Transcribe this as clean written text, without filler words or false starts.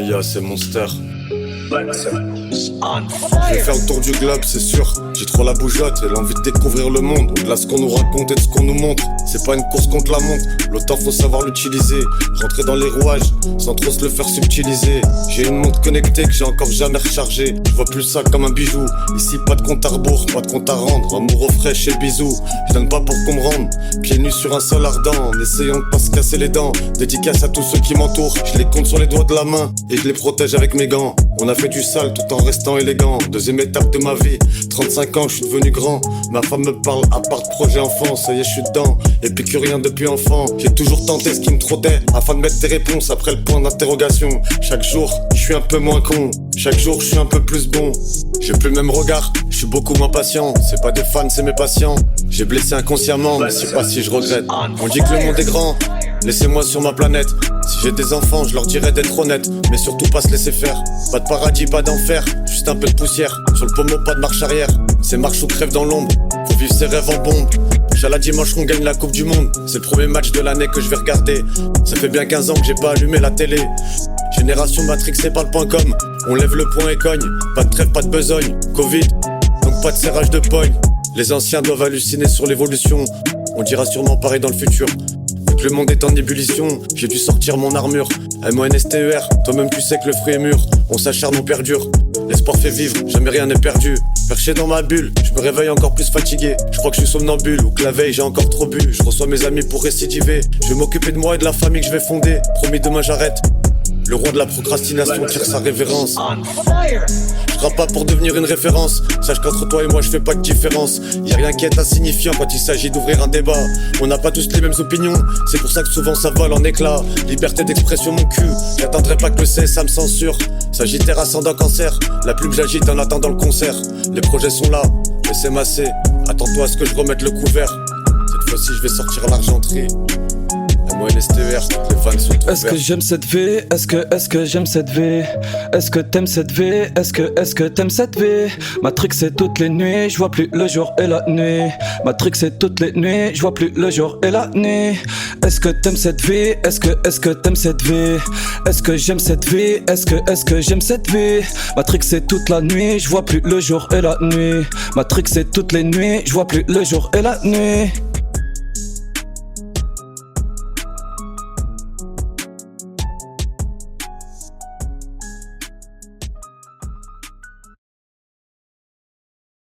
Yeah, c'est Monster. Je vais faire le tour du globe, c'est sûr. J'ai trop la bougeotte et l'envie de découvrir le monde. Au-delà de ce qu'on nous raconte et de ce qu'on nous montre. C'est pas une course contre la montre, le temps faut savoir l'utiliser. Rentrer dans les rouages sans trop se le faire subtiliser. J'ai une montre connectée que j'ai encore jamais rechargée. Je vois plus ça comme un bijou. Ici pas de compte à rebours, pas de compte à rendre. Amour au fraîche et bisous. Je donne pas pour qu'on me rende. Pieds nus sur un sol ardent, en essayant de pas se casser les dents. Dédicace à tous ceux qui m'entourent. Je les compte sur les doigts de la main et je les protège avec mes gants. On a fait du sale tout en restant élégant. Deuxième étape de ma vie, 35 ans, je suis devenu grand. Ma femme me parle à part de projet enfant. Ça y est, je suis dedans, épicurien depuis enfant. J'ai toujours tenté ce qui me trottait, afin de mettre des réponses après le point d'interrogation. Chaque jour, je suis un peu moins con. Chaque jour, je suis un peu plus bon. J'ai plus le même regard, je suis beaucoup moins patient. C'est pas des fans, c'est mes patients. J'ai blessé inconsciemment, mais c'est pas si je regrette. On dit que le monde est grand, laissez-moi sur ma planète. Si j'ai des enfants, je leur dirais d'être honnête, mais surtout pas se laisser faire. Pas de paradis, pas d'enfer, juste un peu de poussière. Sur le pommeau, pas de marche arrière. C'est marche ou crève dans l'ombre, faut vivre ses rêves en bombe. Inch'Allah dimanche on gagne la coupe du monde. C'est le premier match de l'année que je vais regarder. Ça fait bien 15 ans que j'ai pas allumé la télé. Génération matrixée par le point com. On lève le poing et cogne. Pas de trêve, pas de besogne. Covid, donc pas de serrage de pogne. Les anciens doivent halluciner sur l'évolution. On dira sûrement pareil dans le futur. Vu que le monde est en ébullition, j'ai dû sortir mon armure. MONSTER, toi-même tu sais que le fruit est mûr. On s'acharne, on perdure. L'espoir fait vivre, jamais rien n'est perdu. Perché dans ma bulle, je me réveille encore plus fatigué. Je crois que je suis somnambule ou que la veille j'ai encore trop bu. Je reçois mes amis pour récidiver. Je vais m'occuper de moi et de la famille que je vais fonder. Promis demain j'arrête. Le roi de la procrastination tire sa révérence. Je rappe pas pour devenir une référence. Sache qu'entre toi et moi je fais pas de différence. Y'a rien qui est insignifiant quand il s'agit d'ouvrir un débat. On n'a pas tous les mêmes opinions, c'est pour ça que souvent ça vole en éclats. Liberté d'expression mon cul, j'attendrai pas que le CS ça me censure. Sagittaire ascendant cancer, la plume j'agite en attendant le concert. Les projets sont là, laissez masser. Attends-toi à ce que je remette le couvert. Cette fois-ci je vais sortir l'argenterie. MONSTER, toutes les vannes sont ouvertes. Est-ce que j'aime cette vie? Est-ce que j'aime cette vie? Est-ce que t'aimes cette vie? Est-ce que t'aimes cette vie? Matrix c'est toutes les nuits, je vois plus le jour et la nuit. Matrix c'est toutes les nuits, je vois plus le jour et la nuit. Est-ce que t'aimes cette vie? Est-ce que t'aimes cette vie? Est-ce que j'aime cette vie? Est-ce que j'aime cette vie? Matrix c'est toute la nuit, je vois plus le jour et la nuit. Matrix c'est toutes les nuits, je vois plus le jour et la nuit.